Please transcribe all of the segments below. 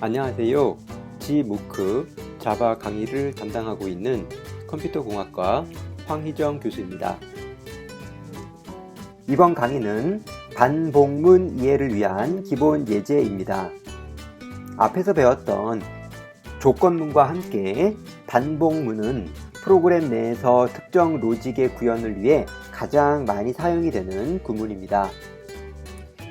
안녕하세요. G무크 자바 강의를 담당하고 있는 컴퓨터공학과 황희정 교수입니다. 이번 강의는 반복문 이해를 위한 기본 예제입니다. 앞에서 배웠던 조건문과 함께 반복문은 프로그램 내에서 특정 로직의 구현을 위해 가장 많이 사용이 되는 구문입니다.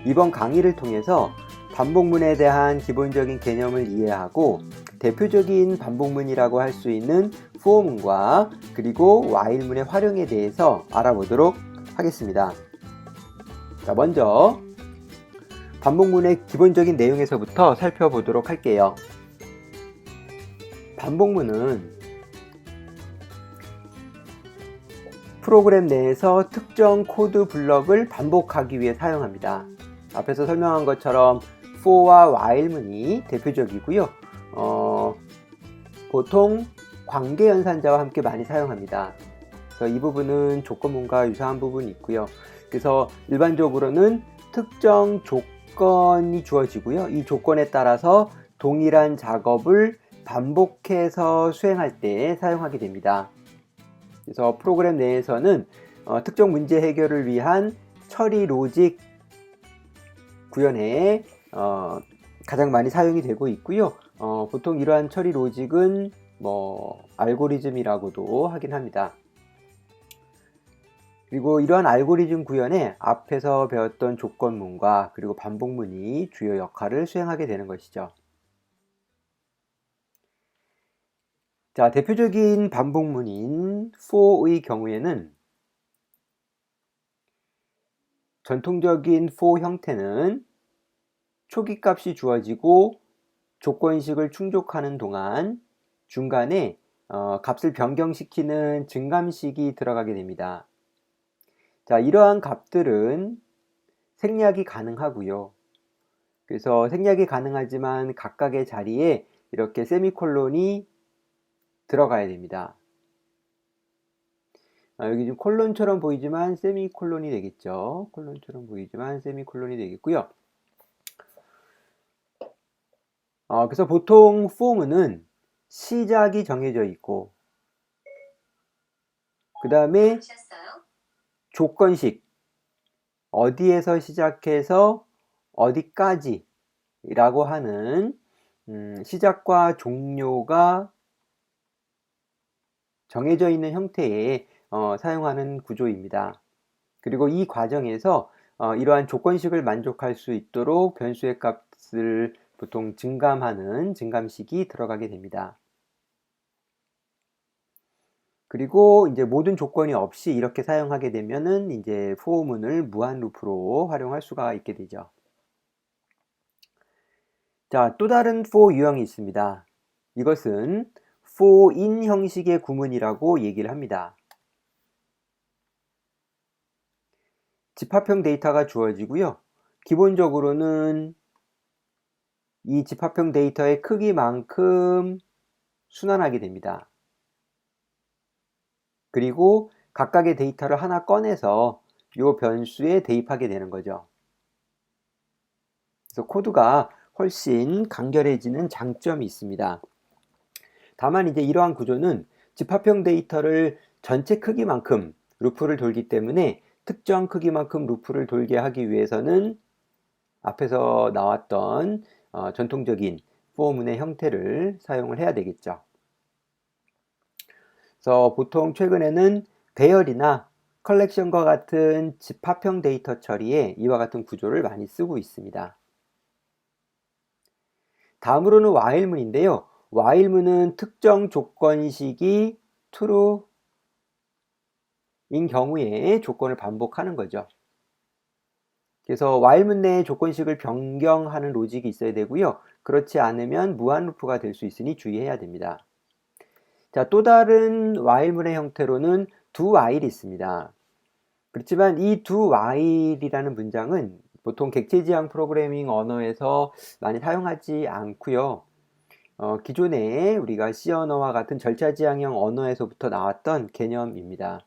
이번 강의를 통해서 반복문에 대한 기본적인 개념을 이해하고 대표적인 반복문이라고 할 수 있는 for문과 그리고 while문의 활용에 대해서 알아보도록 하겠습니다. 자, 먼저 반복문의 기본적인 내용에서부터 살펴보도록 할게요. 반복문은 프로그램 내에서 특정 코드 블럭을 반복하기 위해 사용합니다. 앞에서 설명한 것처럼 for와 while문이 대표적이고요. 보통 관계연산자와 함께 많이 사용합니다. 그래서 이 부분은 조건문과 유사한 부분이 있고요. 그래서 일반적으로는 특정 조건이 주어지고요. 이 조건에 따라서 동일한 작업을 반복해서 수행할 때 사용하게 됩니다. 그래서 프로그램 내에서는 특정 문제 해결을 위한 처리 로직 구현에 가장 많이 사용이 되고 있고요. 보통 이러한 처리 로직은 알고리즘이라고도 하긴 합니다. 그리고 이러한 알고리즘 구현에 앞에서 배웠던 조건문과 그리고 반복문이 주요 역할을 수행하게 되는 것이죠. 자, 대표적인 반복문인 for의 경우에는 전통적인 for 형태는 초기 값이 주어지고 조건식을 충족하는 동안 중간에 값을 변경시키는 증감식이 들어가게 됩니다. 자, 이러한 값들은 생략이 가능하고요. 그래서 생략이 가능하지만 각각의 자리에 이렇게 세미콜론이 들어가야 됩니다. 여기 지금 콜론처럼 보이지만 세미콜론이 되겠죠. 콜론처럼 보이지만 세미콜론이 되겠고요. 그래서 보통 for문은 시작이 정해져 있고 그 다음에 조건식 어디에서 시작해서 어디까지 라고 하는 시작과 종료가 정해져 있는 형태의 사용하는 구조입니다. 그리고 이 과정에서 이러한 조건식을 만족할 수 있도록 변수의 값을 보통 증감하는 증감식이 들어가게 됩니다. 그리고 이제 모든 조건이 없이 이렇게 사용하게 되면은 이제 for문을 무한 루프로 활용할 수가 있게 되죠. 자, 또 다른 for 유형이 있습니다. 이것은 for in 형식의 구문이라고 얘기를 합니다. 집합형 데이터가 주어지고요. 기본적으로는 이 집합형 데이터의 크기만큼 순환하게 됩니다. 그리고 각각의 데이터를 하나 꺼내서 이 변수에 대입하게 되는 거죠. 그래서 코드가 훨씬 간결해지는 장점이 있습니다. 다만 이제 이러한 구조는 집합형 데이터를 전체 크기만큼 루프를 돌기 때문에 특정 크기만큼 루프를 돌게 하기 위해서는 앞에서 나왔던 전통적인 for문의 형태를 사용을 해야 되겠죠. 그래서 보통 최근에는 배열이나 컬렉션과 같은 집합형 데이터 처리에 이와 같은 구조를 많이 쓰고 있습니다. 다음으로는 while문인데요. while문은 특정 조건식이 true인 경우에 조건을 반복하는 거죠. 그래서 while문 내에 조건식을 변경하는 로직이 있어야 되고요. 그렇지 않으면 무한 루프가 될 수 있으니 주의해야 됩니다. 자, 또 다른 while문의 형태로는 do while이 있습니다. 그렇지만 이 do while이라는 문장은 보통 객체지향 프로그래밍 언어에서 많이 사용하지 않고요. 기존에 우리가 C 언어와 같은 절차지향형 언어에서부터 나왔던 개념입니다.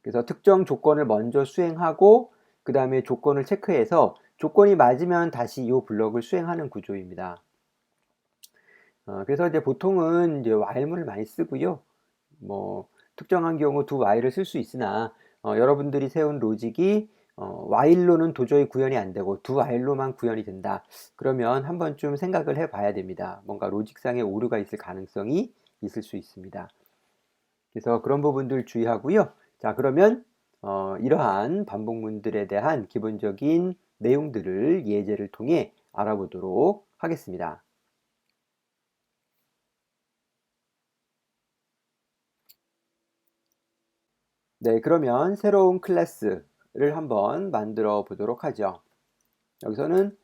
그래서 특정 조건을 먼저 수행하고 그 다음에 조건을 체크해서 조건이 맞으면 다시 이 블럭을 수행하는 구조입니다. 그래서 이제 보통은 이제 while문을 많이 쓰고요. 뭐 특정한 경우 do while을 쓸 수 있으나 여러분들이 세운 로직이 while로는 도저히 구현이 안 되고 do while로만 구현이 된다. 그러면 한번 좀 생각을 해봐야 됩니다. 뭔가 로직상의 오류가 있을 가능성이 있을 수 있습니다. 그래서 그런 부분들 주의하고요. 자, 그러면 이러한 반복문들에 대한 기본적인 내용들을 예제를 통해 알아보도록 하겠습니다. 네, 그러면 새로운 클래스를 한번 만들어 보도록 하죠. 여기서는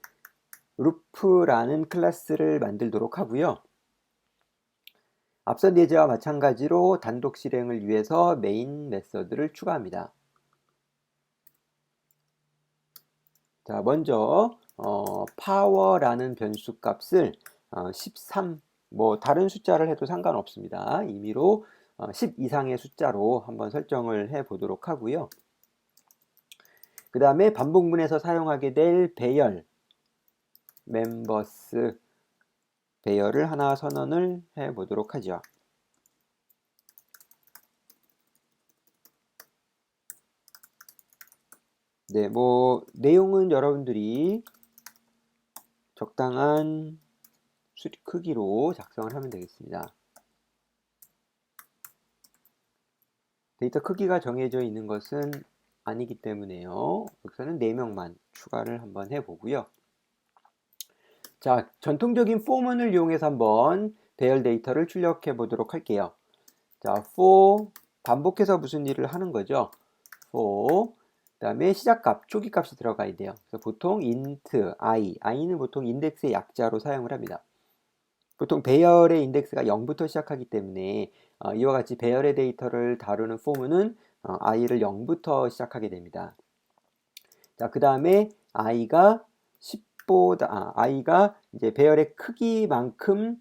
루프라는 클래스를 만들도록 하고요. 앞선 예제와 마찬가지로 단독 실행을 위해서 메인 메서드를 추가합니다. 자, 먼저 power라는 변수 값을 13, 뭐 다른 숫자를 해도 상관없습니다. 임의로 10 이상의 숫자로 한번 설정을 해 보도록 하고요. 그 다음에 반복문에서 사용하게 될 배열, 멤버스 배열을 하나 선언을 해 보도록 하죠. 네, 뭐 내용은 여러분들이 적당한 크기로 작성을 하면 되겠습니다. 데이터 크기가 정해져 있는 것은 아니기 때문에요. 여기서는 4명만 추가를 한번 해보고요. 자, 전통적인 포문을 이용해서 한번 배열 데이터를 출력해 보도록 할게요. 자, for 반복해서 무슨 일을 하는 거죠? for 그 다음에 시작값, 초기값이 들어가야 돼요. 그래서 보통 int i는 보통 인덱스의 약자로 사용을 합니다. 보통 배열의 인덱스가 0부터 시작하기 때문에 이와 같이 배열의 데이터를 다루는 포문은 i를 0부터 시작하게 됩니다. 자, 그 다음에 i가 10보다 i가 이제 배열의 크기만큼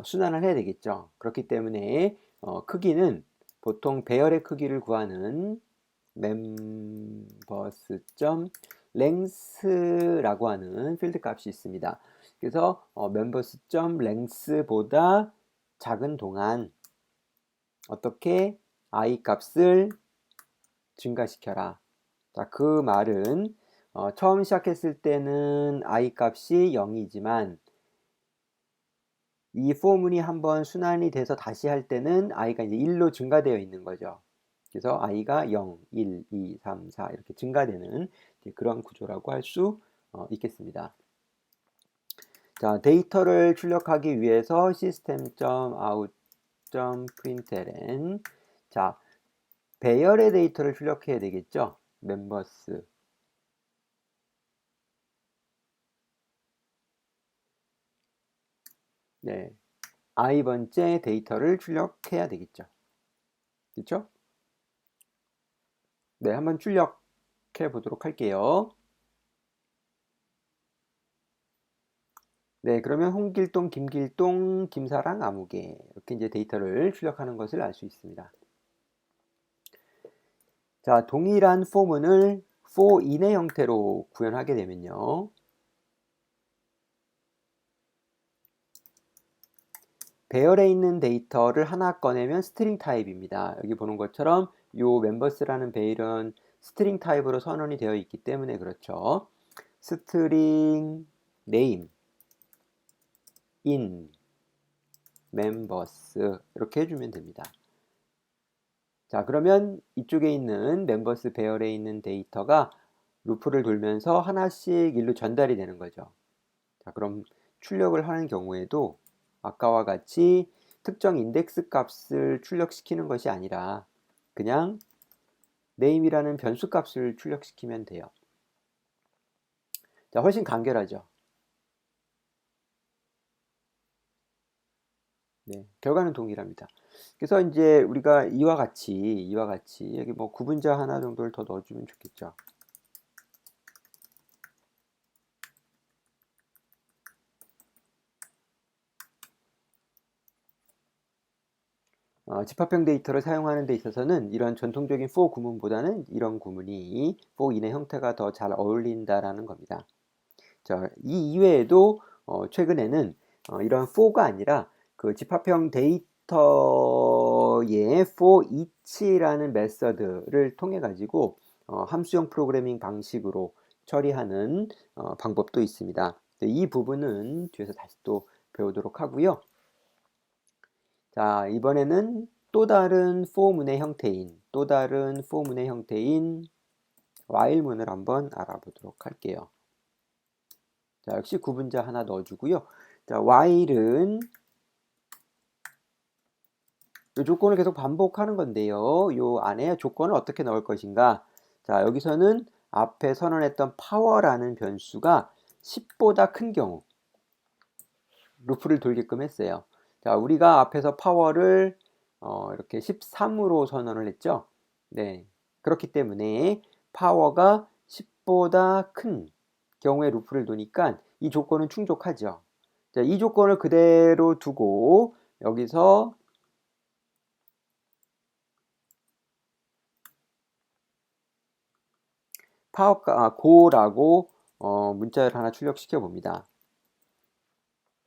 순환을 해야 되겠죠. 그렇기 때문에 크기는 보통 배열의 크기를 구하는 members.length라고 하는 필드 값이 있습니다. 그래서 members.length보다 작은 동안 어떻게 i 값을 증가시켜라. 자, 그 말은 처음 시작했을 때는 i 값이 0이지만 이 포문이 한번 순환이 돼서 다시 할 때는 i가 이제 1로 증가되어 있는 거죠. 그래서 i가 0, 1, 2, 3, 4 이렇게 증가되는 그런 구조라고 할 수 있겠습니다. 자, 데이터를 출력하기 위해서 system.out.println 자, 배열의 데이터를 출력해야 되겠죠. members 네, i번째 데이터를 출력해야 되겠죠. 그렇죠? 네, 한번 출력해 보도록 할게요. 네, 그러면 홍길동, 김길동, 김사랑, 아무개 이렇게 이제 데이터를 출력하는 것을 알 수 있습니다. 자, 동일한 포문을 for in의 형태로 구현하게 되면요. 배열에 있는 데이터를 하나 꺼내면 스트링 타입입니다. 여기 보는 것처럼 요 멤버스라는 배열은 스트링 타입으로 선언이 되어 있기 때문에 그렇죠. 스트링 name in members 이렇게 해주면 됩니다. 자, 그러면 이쪽에 있는 멤버스 배열에 있는 데이터가 루프를 돌면서 하나씩 일로 전달이 되는 거죠. 자, 그럼 출력을 하는 경우에도 아까와 같이 특정 인덱스 값을 출력시키는 것이 아니라 그냥 name이라는 변수 값을 출력시키면 돼요. 자, 훨씬 간결하죠. 네, 결과는 동일합니다. 그래서 이제 우리가 이와 같이 여기 뭐 구분자 하나 정도를 더 넣어주면 좋겠죠. 집합형 데이터를 사용하는 데 있어서는 이런 전통적인 for 구문보다는 이런 구문이 for in의 형태가 더 잘 어울린다라는 겁니다. 자, 이 이외에도 최근에는 이런 for가 아니라 그 집합형 데이터의 for each라는 메서드를 통해 가지고 함수형 프로그래밍 방식으로 처리하는 방법도 있습니다. 이 부분은 뒤에서 다시 또 배우도록 하고요. 자, 이번에는 또 다른 for문의 형태인 while문을 한번 알아보도록 할게요. 자, 역시 구분자 하나 넣어주고요. 자, while은 이 조건을 계속 반복하는 건데요. 이 안에 조건을 어떻게 넣을 것인가? 자, 여기서는 앞에 선언했던 power라는 변수가 10보다 큰 경우 루프를 돌게끔 했어요. 자, 우리가 앞에서 파워를 이렇게 13으로 선언을 했죠. 네. 그렇기 때문에 파워가 10보다 큰 경우에 루프를 두니까 이 조건은 충족하죠. 자, 이 조건을 그대로 두고 여기서 파워가 고라고 문자를 하나 출력시켜 봅니다.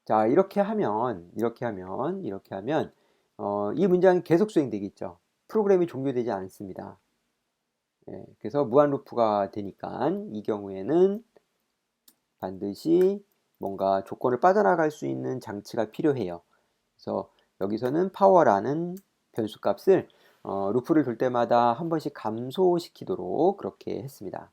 자, 이렇게 하면 이 문장이 계속 수행되겠죠. 프로그램이 종료되지 않습니다. 예, 그래서 무한 루프가 되니까 이 경우에는 반드시 뭔가 조건을 빠져나갈 수 있는 장치가 필요해요. 그래서 여기서는 power라는 변수값을 루프를 돌 때마다 한 번씩 감소시키도록 그렇게 했습니다.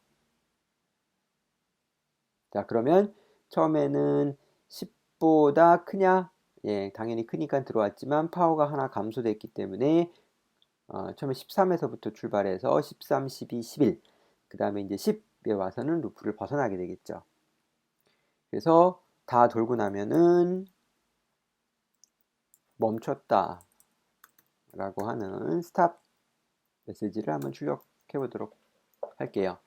자, 그러면 처음에는 10보다 크냐? 예, 당연히 크니까 들어왔지만 파워가 하나 감소됐기 때문에 처음에 13에서부터 출발해서 13, 12, 11, 그 다음에 이제 10에 와서는 루프를 벗어나게 되겠죠. 그래서 다 돌고 나면은 멈췄다 라고 하는 스탑 메시지를 한번 출력해 보도록 할게요.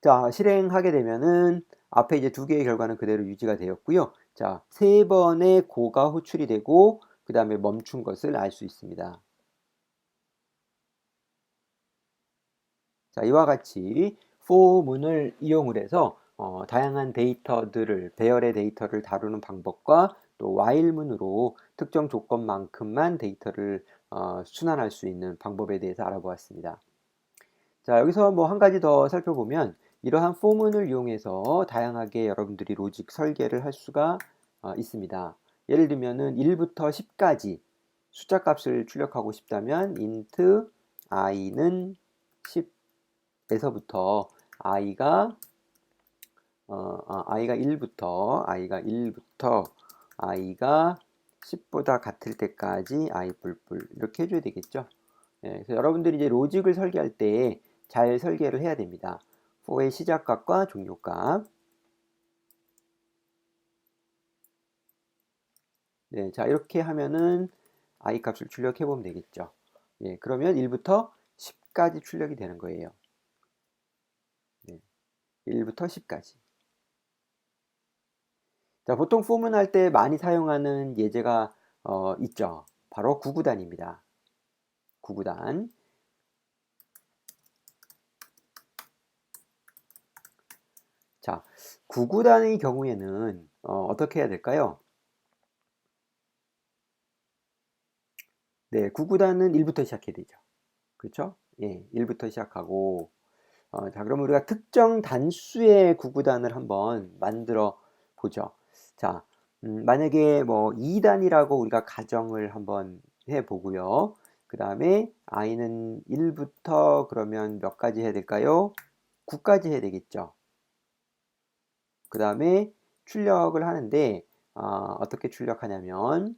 자, 실행하게 되면은 앞에 이제 두 개의 결과는 그대로 유지가 되었고요. 자, 세 번의 고가 호출이 되고 그 다음에 멈춘 것을 알 수 있습니다. 자, 이와 같이 for문을 이용을 해서 다양한 데이터들을, 배열의 데이터를 다루는 방법과 또 while문으로 특정 조건만큼만 데이터를 순환할 수 있는 방법에 대해서 알아보았습니다. 자, 여기서 뭐 한 가지 더 살펴보면 이러한 for문을 이용해서 다양하게 여러분들이 로직 설계를 할 수가 있습니다. 예를 들면은 1부터 10까지 숫자 값을 출력하고 싶다면 int i는 10에서부터 i가 1부터 i가 10보다 같을 때까지 i 뿔뿔 이렇게 해줘야 되겠죠. 예, 그래서 여러분들이 이제 로직을 설계할 때 잘 설계를 해야 됩니다. for의 시작값과 종료값. 네, 자 이렇게 하면은 i 값을 출력해 보면 되겠죠. 예, 그러면 1부터 10까지 출력이 되는 거예요. 네, 1부터 10까지. 자, 보통 for문 할 때 많이 사용하는 예제가 있죠. 바로 구구단입니다. 구구단. 자, 구구단의 경우에는 어떻게 해야 될까요? 네, 구구단은 1부터 시작해야 되죠. 그렇죠? 예, 1부터 시작하고 자, 그럼 우리가 특정 단수의 구구단을 한번 만들어 보죠. 자, 만약에 뭐 2단이라고 우리가 가정을 한번 해 보고요. 그 다음에 i는 1부터 그러면 몇 가지 해야 될까요? 9까지 해야 되겠죠. 그 다음에 출력을 하는데 어떻게 출력하냐면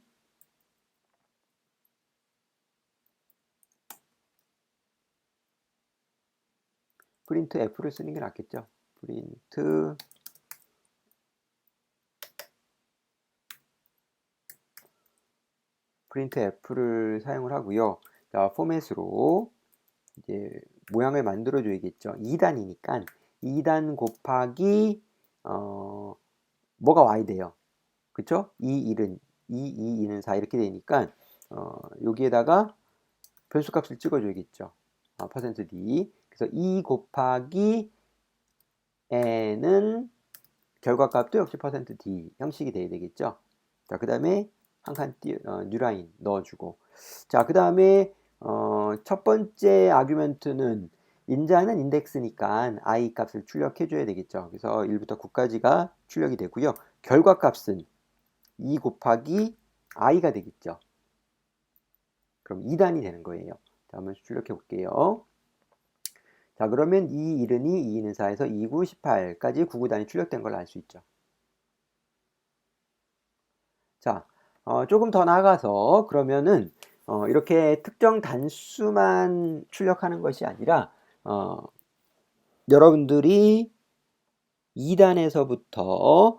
프린트 F를 쓰는 게 낫겠죠. 프린트 F를 사용을 하고요. 자, 포맷으로 이제 모양을 만들어 줘야겠죠. 2단이니까 2단 곱하기 뭐가 y 돼요. 그쵸? 2는 4 이렇게 되니까 여기에다가 변수값을 찍어줘야겠죠. %d. 그래서 2 곱하기 n은 결과값도 역시 %d 형식이 돼야 되겠죠. 자, 그 다음에 한 칸 뉴라인 넣어주고, 자, 그 다음에 첫 번째 아규멘트는 인자는 인덱스니까 i 값을 출력해 줘야 되겠죠. 그래서 1부터 9까지가 출력이 되고요. 결과값은 2 곱하기 i가 되겠죠. 그럼 2단이 되는 거예요. 자, 한번 출력해 볼게요. 자, 그러면 2, 1은 2, 2는 4에서 2, 9, 18까지 9, 9단이 출력된 걸 알 수 있죠. 자, 조금 더 나아가서 그러면은 이렇게 특정 단수만 출력하는 것이 아니라 여러분들이 2단에서부터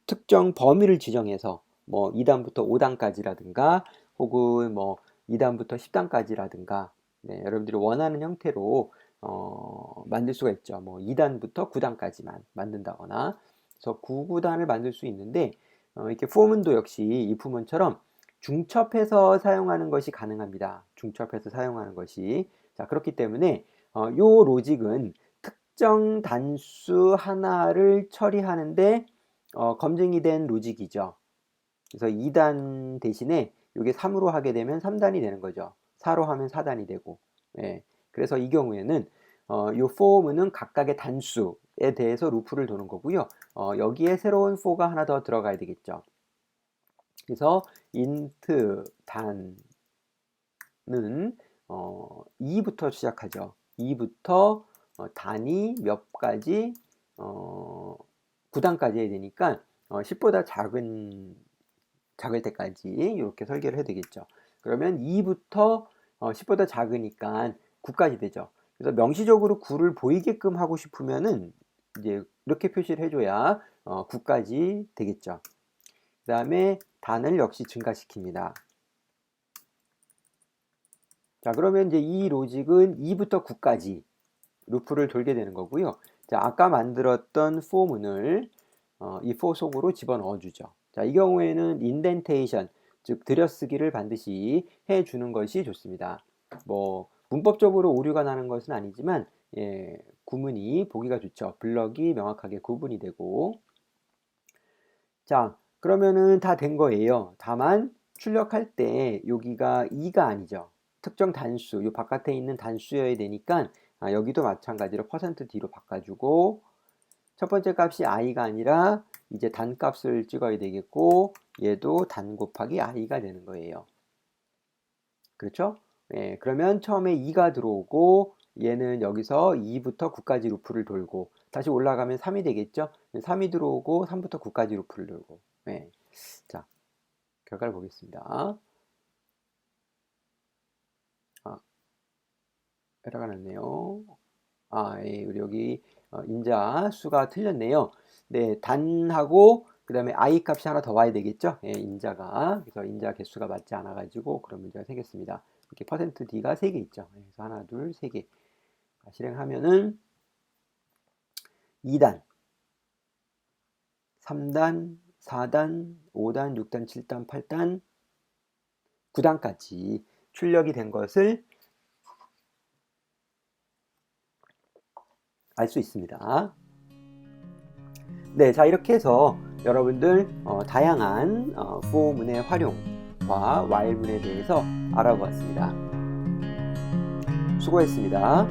특정 범위를 지정해서 뭐 2단부터 5단까지라든가 혹은 뭐 2단부터 10단까지라든가 네, 여러분들이 원하는 형태로 만들 수가 있죠. 뭐 2단부터 9단까지만 만든다거나 그래서 9, 9단을 만들 수 있는데 이렇게 포문도 역시 이 부문처럼 중첩해서 사용하는 것이 가능합니다. 중첩해서 사용하는 것이. 자, 그렇기 때문에 요 로직은 특정 단수 하나를 처리하는데 검증이 된 로직이죠. 그래서 2단 대신에 이게 3으로 하게 되면 3단이 되는 거죠. 4로 하면 4단이 되고. 예. 그래서 이 경우에는 이 for는 각각의 단수에 대해서 루프를 도는 거고요. 여기에 새로운 for가 하나 더 들어가야 되겠죠. 그래서 int 단은 2부터 시작하죠. 2부터 단위 몇 가지 9단까지 해야 되니까 10보다 작을 때까지 이렇게 설계를 해야 되겠죠. 그러면 2부터 10보다 작으니까 9까지 되죠. 그래서 명시적으로 9를 보이게끔 하고 싶으면은 이제 이렇게 표시를 해줘야 9까지 되겠죠. 그 다음에 단을 역시 증가시킵니다. 자, 그러면 이제 이 로직은 2부터 9까지 루프를 돌게 되는 거고요. 자, 아까 만들었던 for문을 이 for 속으로 집어넣어 주죠. 자, 이 경우에는 인덴테이션, 즉 들여쓰기를 반드시 해주는 것이 좋습니다. 뭐 문법적으로 오류가 나는 것은 아니지만 구문이 보기가 좋죠. 블럭이 명확하게 구분이 되고. 자, 그러면은 다 된 거예요. 다만 출력할 때 여기가 2가 아니죠. 특정 단수, 이 바깥에 있는 단수여야 되니까 여기도 마찬가지로 %d로 바꿔주고 첫 번째 값이 i가 아니라 이제 단값을 찍어야 되겠고 얘도 단 곱하기 i가 되는 거예요. 그렇죠? 예, 그러면 처음에 2가 들어오고 얘는 여기서 2부터 9까지 루프를 돌고 다시 올라가면 3이 되겠죠? 3이 들어오고 3부터 9까지 루프를 돌고 예. 자, 결과를 보겠습니다. 에러가 났네요. 예, 우리 여기 인자 수가 틀렸네요. 네, 단하고 그 다음에 i 값이 하나 더 와야 되겠죠? 예, 인자가. 그래서 인자 개수가 맞지 않아 가지고 그런 문제가 생겼습니다. 이렇게 %d가 3개 있죠. 그래서 하나, 둘, 3개. 실행하면은 2단, 3단, 4단, 5단, 6단, 7단, 8단, 9단까지 출력이 된 것을 알 수 있습니다. 네, 자 이렇게 해서 여러분들 다양한 for 문의 활용과 while 문에 대해서 알아보았습니다. 수고했습니다.